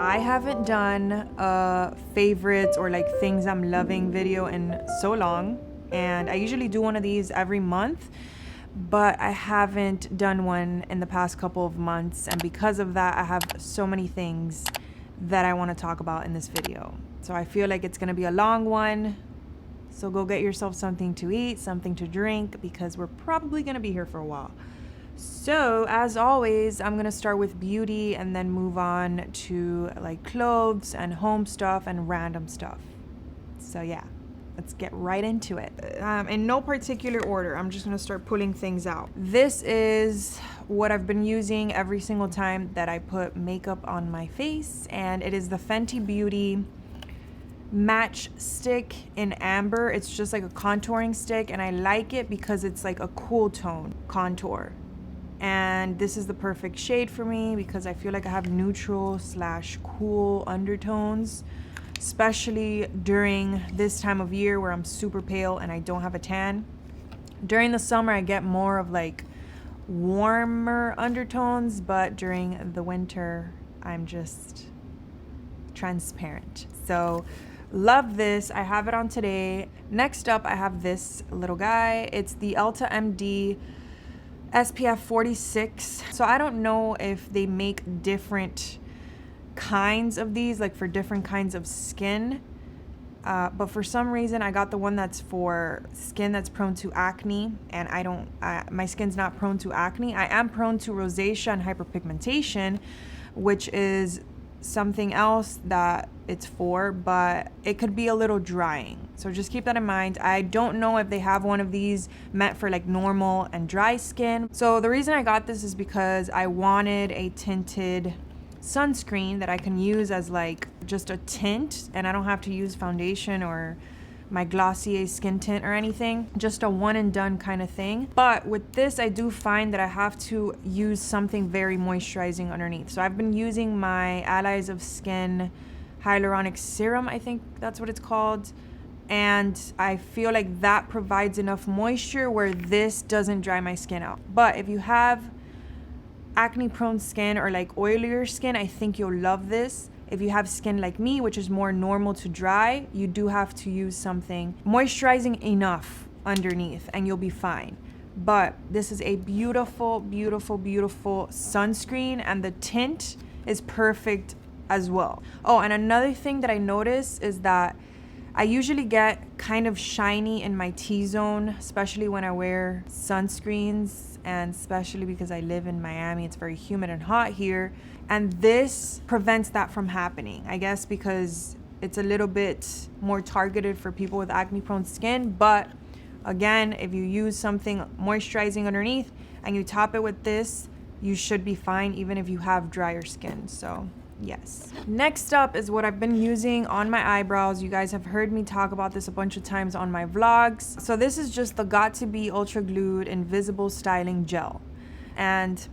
I haven't done a favorites or like things I'm loving video in so long, and I usually do one of these every month, but I haven't done one in the past couple of months, and because of that I have so many things that I want to talk about in this video. So I feel like it's gonna be a long one, so go get yourself something to eat, something to drink, because we're probably gonna be here for a while. So as always, I'm gonna start with beauty and then move on to like clothes and home stuff and random stuff. So yeah, let's get right into it. In no particular order, I'm just gonna start pulling things out. This is what I've been using every single time that I put makeup on my face, and it is the Fenty Beauty Match Stick in Amber. It's just like a contouring stick, and I like it because it's like a cool tone contour. And this is the perfect shade for me because I feel like I have neutral / cool undertones, especially during this time of year where I'm super pale and I don't have a tan. During the summer, I get more of like warmer undertones, but during the winter, I'm just transparent. So love this. I have it on today. Next up, I have this little guy. It's the Ulta MD SPF 46. So I don't know if they make different kinds of these, like for different kinds of skin, but for some reason I got the one that's for skin that's prone to acne, and my skin's not prone to acne. I am prone to rosacea and hyperpigmentation, which is something else that it's for, but it could be a little drying, so just keep that in mind. I don't know if they have one of these meant for like normal and dry skin. So the reason I got this is because I wanted a tinted sunscreen that I can use as like just a tint, and I don't have to use foundation or my Glossier skin tint or anything, just a one and done kind of thing. But with this, I do find that I have to use something very moisturizing underneath. So I've been using my Allies of Skin hyaluronic serum, I think that's what it's called, and I feel like that provides enough moisture where this doesn't dry my skin out. But if you have acne prone skin or like oilier skin, I think you'll love this. If you have skin like me, which is more normal to dry, you do have to use something moisturizing enough underneath and you'll be fine. But this is a beautiful, beautiful, beautiful sunscreen, and the tint is perfect as well. Oh, and another thing that I noticed is that I usually get kind of shiny in my T-zone, especially when I wear sunscreens, and especially because I live in Miami, it's very humid and hot here. And this prevents that from happening, I guess because it's a little bit more targeted for people with acne prone skin. But again, if you use something moisturizing underneath and you top it with this, you should be fine even if you have drier skin. So yes. Next up is what I've been using on my eyebrows. You guys have heard me talk about this a bunch of times on my vlogs. So this is just the Got2b Ultra Glued Invisible Styling Gel, and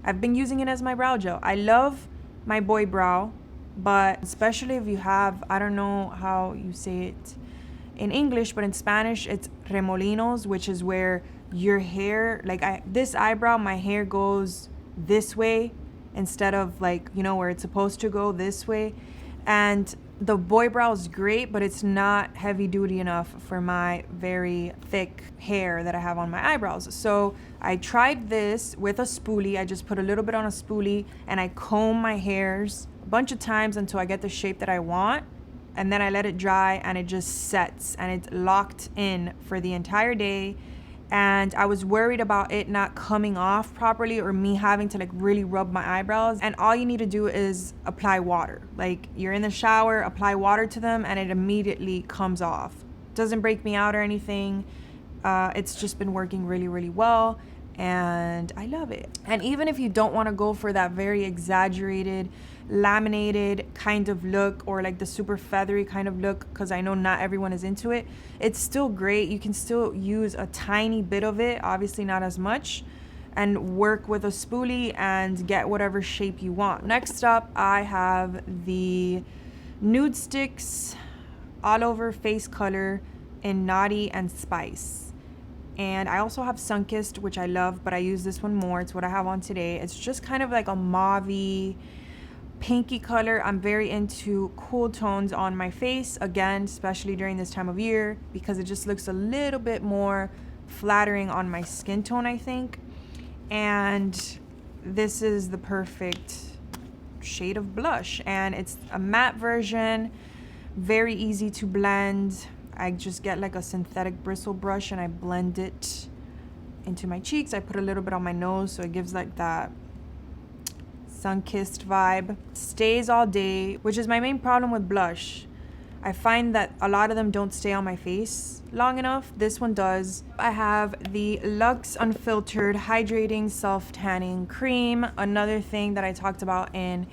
I've been using it as my brow gel. I love my boy brow, but especially if you have, I don't know how you say it in English, but in Spanish it's remolinos, which is where your hair, like this eyebrow, my hair goes this way instead of like, you know, where it's supposed to go this way. And the boy brow is great, but it's not heavy duty enough for my very thick hair that I have on my eyebrows. So I tried this with a spoolie. I just put a little bit on a spoolie and I comb my hairs a bunch of times until I get the shape that I want. And then I let it dry and it just sets and it's locked in for the entire day. And I was worried about it not coming off properly or me having to like really rub my eyebrows. And all you need to do is apply water. Like you're in the shower, apply water to them and it immediately comes off. Doesn't break me out or anything. It's just been working really, really well, and I love it. And even if you don't want to go for that very exaggerated laminated kind of look or like the super feathery kind of look, because I know not everyone is into it, it's still great. You can still use a tiny bit of it, obviously not as much, and work with a spoolie and get whatever shape you want. Next up, I have the Nude Sticks All Over Face Color in Naughty and Spice. And I also have Sunkissed, which I love, but I use this one more. It's what I have on today. It's just kind of like a mauvey pinky color. I'm very into cool tones on my face, again, especially during this time of year, because it just looks a little bit more flattering on my skin tone, I think. And this is the perfect shade of blush, and it's a matte version, very easy to blend. I just get like a synthetic bristle brush and I blend it into my cheeks. I put a little bit on my nose so it gives like that sun-kissed vibe. Stays all day, which is my main problem with blush. I find that a lot of them don't stay on my face long enough. This one does. I have the Luxe Unfiltered Hydrating Self-Tanning Cream, another thing that I talked about in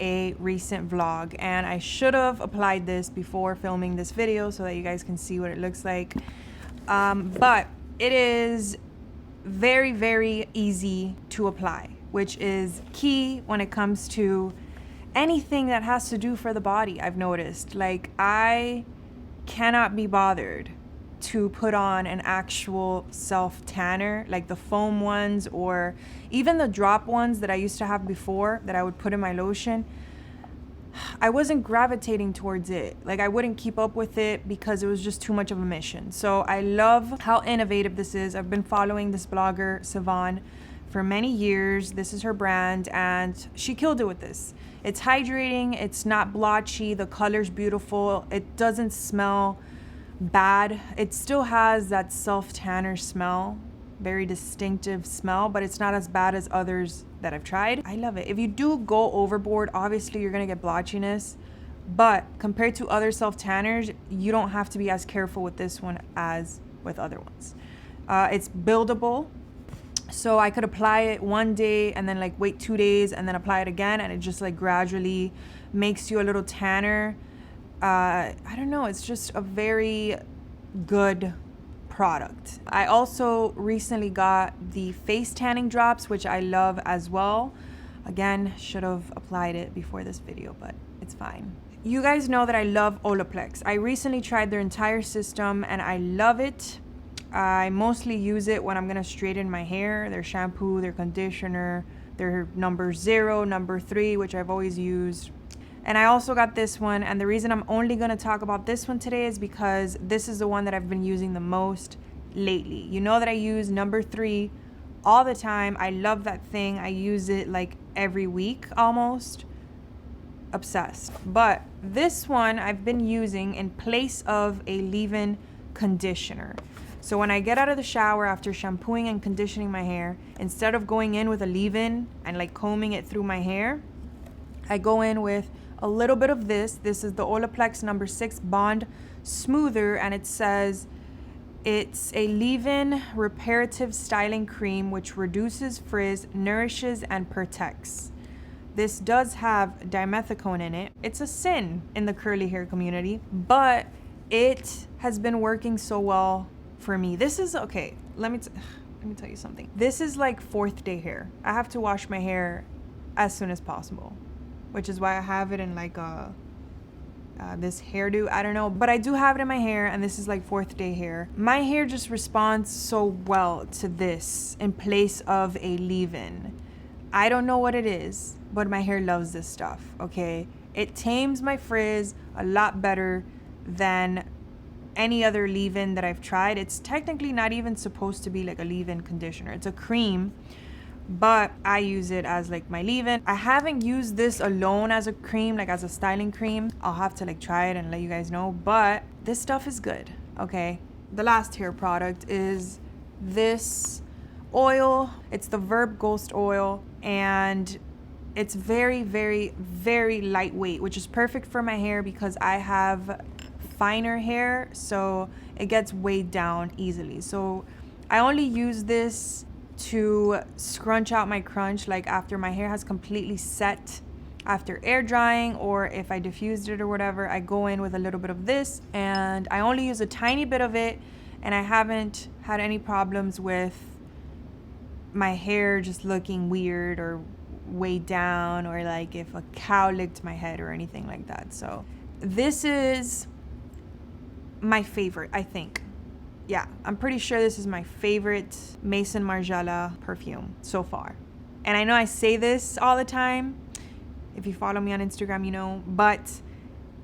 a recent vlog, and I should have applied this before filming this video so that you guys can see what it looks like. But it is very, very easy to apply, which is key when it comes to anything that has to do for the body. I've noticed, like, I cannot be bothered to put on an actual self tanner, like the foam ones or even the drop ones that I used to have before that I would put in my lotion. I wasn't gravitating towards it. Like, I wouldn't keep up with it because it was just too much of a mission. So I love how innovative this is. I've been following this blogger, Sivan, for many years. This is her brand and she killed it with this. It's hydrating, it's not blotchy, the color's beautiful, it doesn't smell bad. It still has that self-tanner smell, very distinctive smell, but it's not as bad as others that I've tried. I love it. If you do go overboard, obviously you're gonna get blotchiness, but compared to other self-tanners, you don't have to be as careful with this one as with other ones. It's buildable. So I could apply it one day and then like wait 2 days and then apply it again, and it just like gradually makes you a little tanner. I don't know, it's just a very good product. I also recently got the face tanning drops, which I love as well. Again, should have applied it before this video, but it's fine. You guys know that I love Olaplex. I recently tried their entire system and I love it. I mostly use it when I'm gonna straighten my hair, their shampoo, their conditioner, their number 0, number 3, which I've always used. And I also got this one, and the reason I'm only gonna talk about this one today is because this is the one that I've been using the most lately. You know that I use number 3 all the time. I love that thing. I use it like every week almost. Obsessed. But this one I've been using in place of a leave-in conditioner. So when I get out of the shower after shampooing and conditioning my hair, instead of going in with a leave-in and like combing it through my hair, I go in with a little bit of this. This is the Olaplex number 6 Bond Smoother, and it says it's a leave-in reparative styling cream which reduces frizz, nourishes, and protects. This does have dimethicone in it. It's a sin in the curly hair community, but it has been working so well for me. This is okay. Let me tell you something. This is like 4th day hair. I have to wash my hair as soon as possible, which is why I have it in like this hairdo. I don't know, but I do have it in my hair, and this is like 4th day hair. My hair just responds so well to this in place of a leave-in. I don't know what it is, but my hair loves this stuff. Okay, it tames my frizz a lot better than any other leave-in that I've tried. It's technically not even supposed to be like a leave-in conditioner. It's a cream, but I use it as like my leave-in. I haven't used this alone as a cream, like as a styling cream. I'll have to like try it and let you guys know, but this stuff is good. Okay, the last hair product is this oil. It's the Verb Ghost oil, and it's very, very, very lightweight, which is perfect for my hair because I have finer hair, so it gets weighed down easily. So I only use this to scrunch out my crunch, like after my hair has completely set after air drying, or if I diffused it or whatever. I go in with a little bit of this, and I only use a tiny bit of it, and I haven't had any problems with my hair just looking weird or weighed down, or like if a cow licked my head or anything like that. So this is my favorite, I think. Yeah, I'm pretty sure this is my favorite Maison Margiela perfume so far. And I know I say this all the time, If you follow me on Instagram, you know, but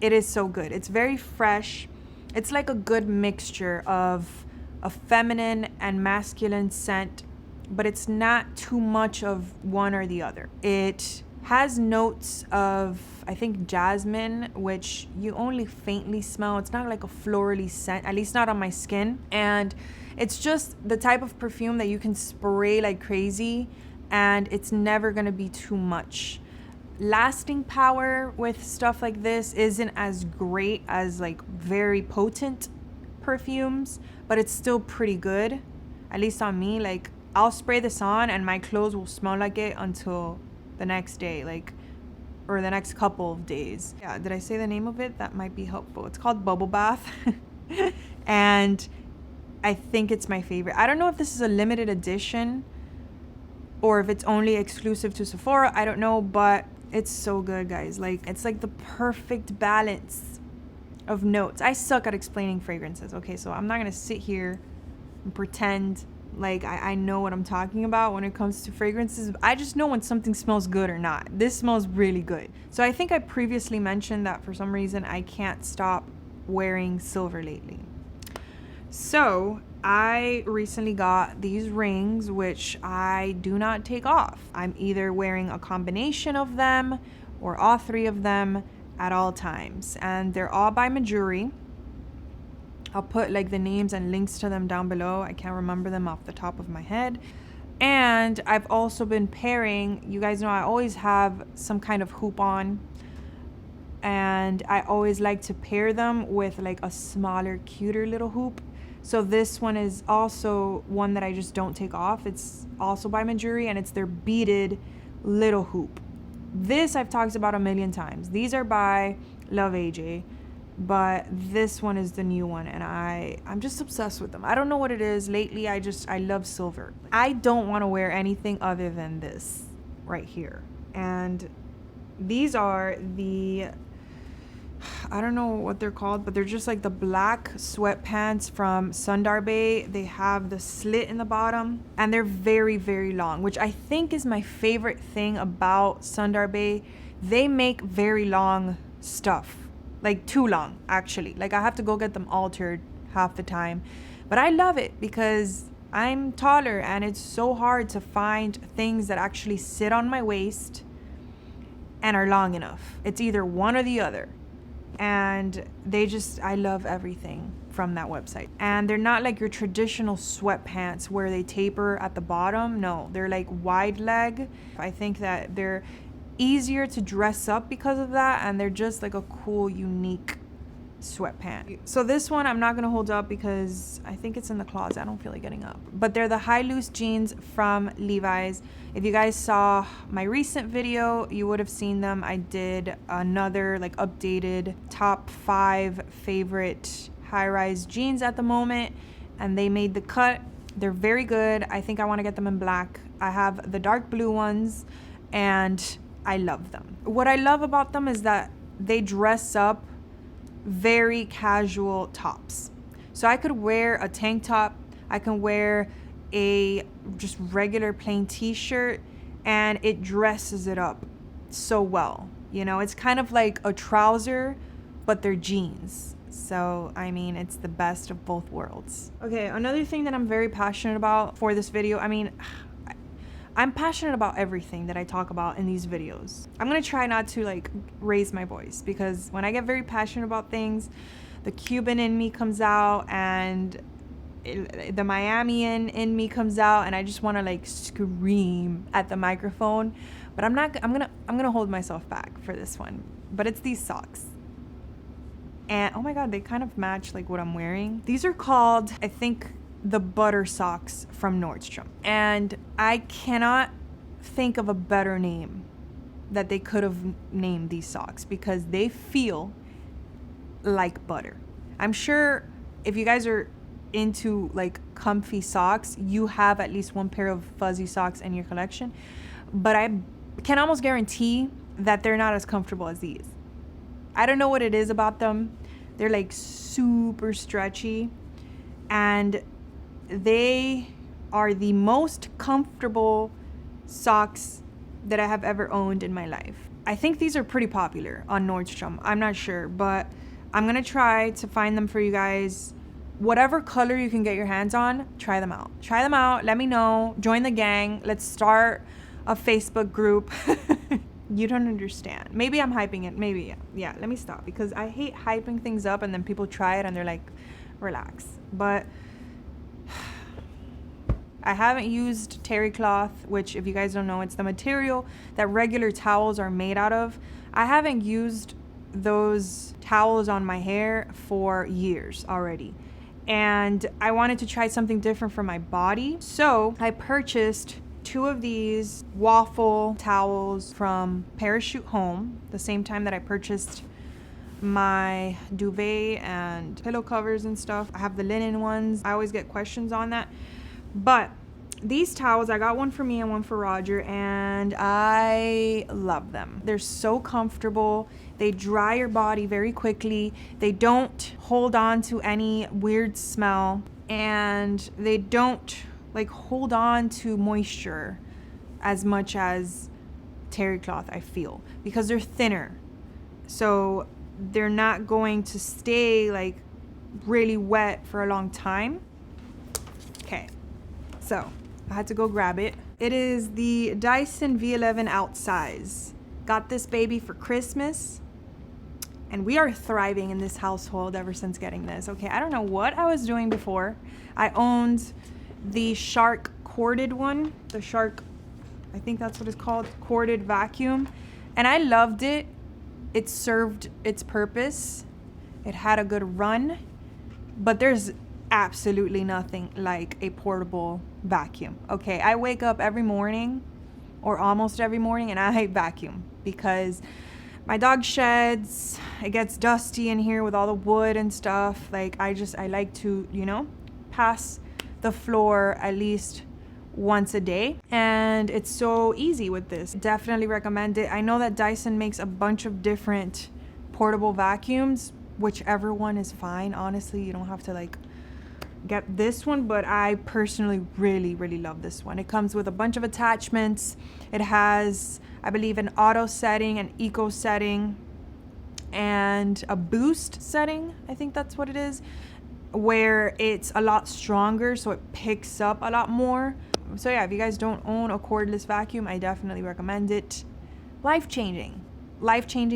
it is so good. It's very fresh. It's like a good mixture of a feminine and masculine scent, but it's not too much of one or the other. It has notes of, I think, jasmine, which you only faintly smell. It's not like a florally scent, at least not on my skin. And it's just the type of perfume that you can spray like crazy and it's never gonna be too much. Lasting power with stuff like this isn't as great as like very potent perfumes, but it's still pretty good, at least on me. Like, I'll spray this on and my clothes will smell like it until the next day, like, or the next couple of days. Yeah, did I say the name of it? That might be helpful. It's called Bubble Bath. And I think it's my favorite. I don't know if this is a limited edition or if it's only exclusive to Sephora. I don't know, but it's so good, guys. Like, it's like the perfect balance of notes. I suck at explaining fragrances, okay? So I'm not gonna sit here and pretend like I know what I'm talking about when it comes to fragrances. I just know when something smells good or not. This smells really good. So I think I previously mentioned that for some reason I can't stop wearing silver lately. So I recently got these rings, which I do not take off. I'm either wearing a combination of them or all three of them at all times. And they're all by Majuri. I'll put like the names and links to them down below. I can't remember them off the top of my head. And I've also been pairing, you guys know I always have some kind of hoop on. And I always like to pair them with like a smaller, cuter little hoop. So this one is also one that I just don't take off. It's also by Majuri and it's their beaded little hoop. This I've talked about a million times. These are by Love AJ. But this one is the new one and I'm just obsessed with them. I don't know what it is. Lately, I love silver. I don't want to wear anything other than this right here. And these are the, I don't know what they're called, but they're just like the black sweatpants from Sundarbay. They have the slit in the bottom and they're very, very long, which I think is my favorite thing about Sundarbay. They make very long stuff. Like too long, actually. Like I have to go get them altered half the time. But I love it because I'm taller and it's so hard to find things that actually sit on my waist and are long enough. It's either one or the other. And I love everything from that website. And they're not like your traditional sweatpants where they taper at the bottom. No, they're like wide leg. I think that they're easier to dress up because of that, and they're just like a cool, unique sweatpant. So this one I'm not gonna hold up because I think it's in the closet. I don't feel like getting up. But they're the high loose jeans from Levi's. If you guys saw my recent video, you would have seen them. I did another like updated top 5 favorite high-rise jeans at the moment, and they made the cut. They're very good. I think I want to get them in black. I have the dark blue ones and I love them. What I love about them is that they dress up very casual tops. So I could wear a tank top, I can wear a just regular plain t-shirt, and it dresses it up so well. You know, it's kind of like a trouser, but they're jeans. So, I mean, it's the best of both worlds. Okay, another thing that I'm very passionate about for this video, I mean, I'm passionate about everything that I talk about in these videos. I'm gonna try not to like raise my voice because when I get very passionate about things, the Cuban in me comes out and the Miamian in me comes out, and I just want to like scream at the microphone. But I'm gonna hold myself back for this one. But it's these socks. And oh my god, they kind of match like what I'm wearing. These are called, I think, the butter socks from Nordstrom, and I cannot think of a better name that they could have named these socks because they feel like butter. I'm sure if you guys are into like comfy socks, you have at least one pair of fuzzy socks in your collection, but I can almost guarantee that they're not as comfortable as these. I don't know what it is about them. They're like super stretchy, and they are the most comfortable socks that I have ever owned in my life. I think these are pretty popular on Nordstrom. I'm not sure, but I'm gonna try to find them for you guys. Whatever color you can get your hands on, try them out. Try them out, let me know, join the gang. Let's start a Facebook group. You don't understand. Maybe I'm hyping it, maybe, yeah, let me stop, because I hate hyping things up and then people try it and they're like, relax. But I haven't used terry cloth, which, if you guys don't know, it's the material that regular towels are made out of. I haven't used those towels on my hair for years already. And I wanted to try something different for my body. So I purchased 2 of these waffle towels from Parachute Home, the same time that I purchased my duvet and pillow covers and stuff. I have the linen ones. I always get questions on that. But these towels, I got one for me and one for Roger, and I love them. They're so comfortable. They dry your body very quickly. They don't hold on to any weird smell, and they don't like hold on to moisture as much as terry cloth, I feel, because they're thinner. So they're not going to stay like really wet for a long time. Okay, so I had to go grab it. It is the Dyson V11 outsize. Got this baby for Christmas, and we are thriving in this household ever since getting this. Okay, I don't know what I was doing before. I owned the Shark corded one, the Shark, I think that's what it's called, corded vacuum, and I loved it. It served its purpose. It had a good run, but there's absolutely nothing like a portable vacuum. Okay, I wake up every morning, or almost every morning, and I vacuum because my dog sheds. It gets dusty in here with all the wood and stuff. Like, I like to, pass the floor at least once a day, and it's so easy with this. Definitely recommend it. I know that Dyson makes a bunch of different portable vacuums. Whichever one is fine, honestly. You don't have to like get this one, but I personally really love this one. It comes with a bunch of attachments. It has, I believe, an auto setting, an eco setting, and a boost setting. I think that's what it is, where it's a lot stronger, so it picks up a lot more. So yeah, if you guys don't own a cordless vacuum, I definitely recommend it. Life-changing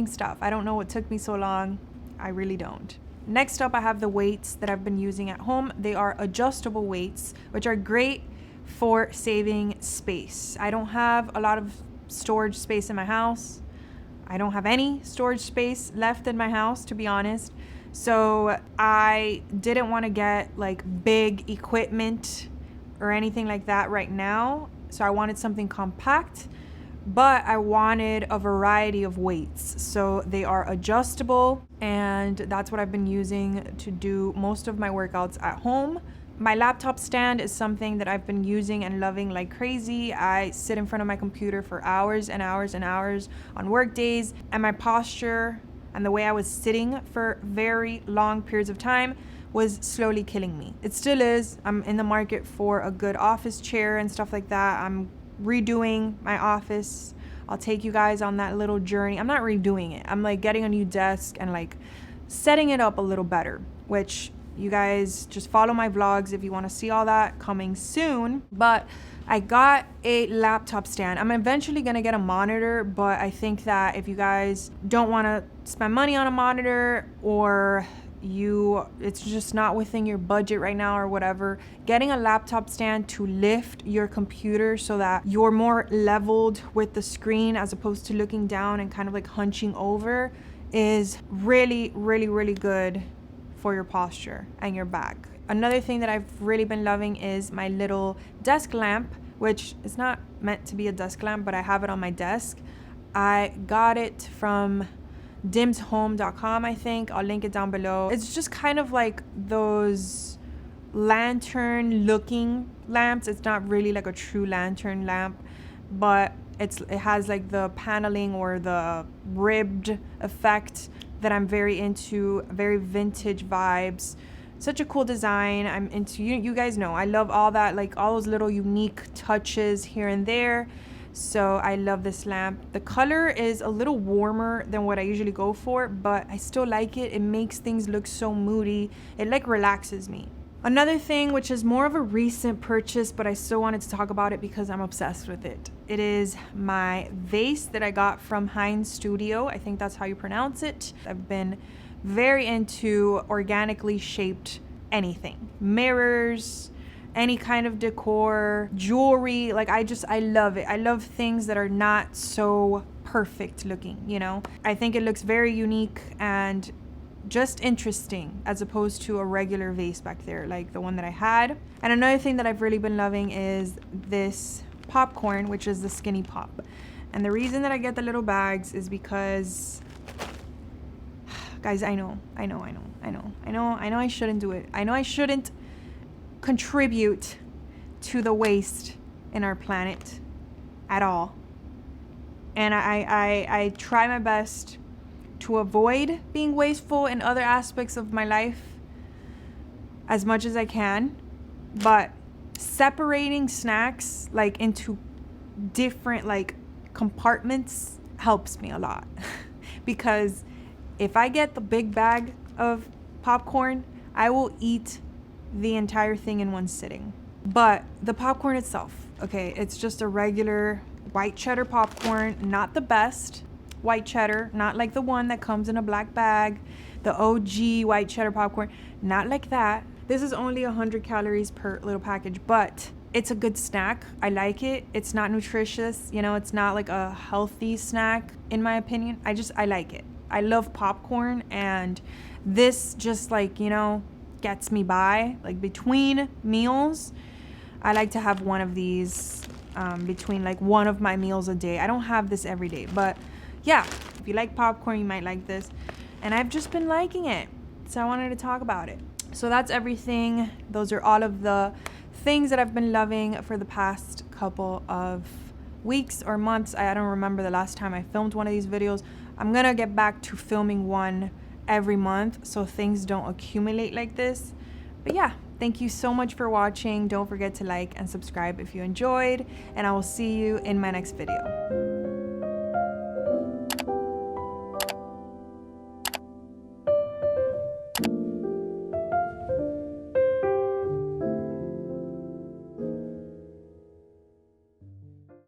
stuff. I don't know what took me so long. I really don't. Next up, I have the weights that I've been using at home. They are adjustable weights, which are great for saving space. I don't have a lot of storage space in my house. I don't have any storage space left in my house, to be honest. So I didn't want to get like big equipment or anything like that right now. So I wanted something compact, but I wanted a variety of weights. So they are adjustable, and that's what I've been using to do most of my workouts at home. My laptop stand is something that I've been using and loving like crazy. I sit in front of my computer for hours and hours and hours on work days, and my posture and the way I was sitting for very long periods of time was slowly killing me. It still is. I'm in the market for a good office chair and stuff like that. I'm redoing my office. I'll take you guys on that little journey. I'm not redoing it. I'm like getting a new desk and like setting it up a little better, which you guys just follow my vlogs if you want to see all that coming soon. But I got a laptop stand. I'm eventually going to get a monitor, but I think that if you guys don't want to spend money on a monitor, or it's just not within your budget right now or whatever, getting a laptop stand to lift your computer so that you're more leveled with the screen as opposed to looking down and kind of like hunching over is really good for your posture and your back. Another thing that I've really been loving is my little desk lamp, which is not meant to be a desk lamp, but I have it on my desk. I got it from dimshome.com, I think. I'll link it down below. It's just kind of like those lantern looking lamps. It's not really like a true lantern lamp, but it has like the paneling or the ribbed effect that I'm very into. Very vintage vibes. Such a cool design. I'm into, you guys know I love all that, like all those little unique touches here and there. So I love this lamp. The color is a little warmer than what I usually go for, but I still like it. It makes things look so moody. It like relaxes me. Another thing, which is more of a recent purchase, but I still wanted to talk about it because I'm obsessed with it. It is my vase that I got from Heins Studio. I think that's how you pronounce it. I've been very into organically shaped anything. Mirrors, any kind of decor, jewelry. Like I love it. I love things that are not so perfect looking, you know? I think it looks very unique and just interesting as opposed to a regular vase back there like the one that I had. And another thing that I've really been loving is this popcorn, which is the skinny pop. And the reason that I get the little bags is because, guys, I know I shouldn't do it. I know I shouldn't contribute to the waste in our planet at all. And I try my best to avoid being wasteful in other aspects of my life as much as I can, but separating snacks like into different like compartments helps me a lot. Because if I get the big bag of popcorn, I will eat the entire thing in one sitting. But the popcorn itself, okay, it's just a regular white cheddar popcorn, not the best white cheddar, not like the one that comes in a black bag, the OG white cheddar popcorn, not like that. This is only 100 calories per little package, but it's a good snack. I like it. It's not nutritious, you know, it's not like a healthy snack in my opinion. I like it. I love popcorn, and this just like, you know, gets me by. Like between meals, I like to have one of these between like one of my meals a day. I don't have this every day, but yeah, if you like popcorn, you might like this. And I've just been liking it, so I wanted to talk about it. So that's everything. Those are all of the things that I've been loving for the past couple of weeks or months. I don't remember the last time I filmed one of these videos. I'm gonna get back to filming one every month so things don't accumulate like this. But yeah, thank you so much for watching. Don't forget to like and subscribe if you enjoyed, and I will see you in my next video.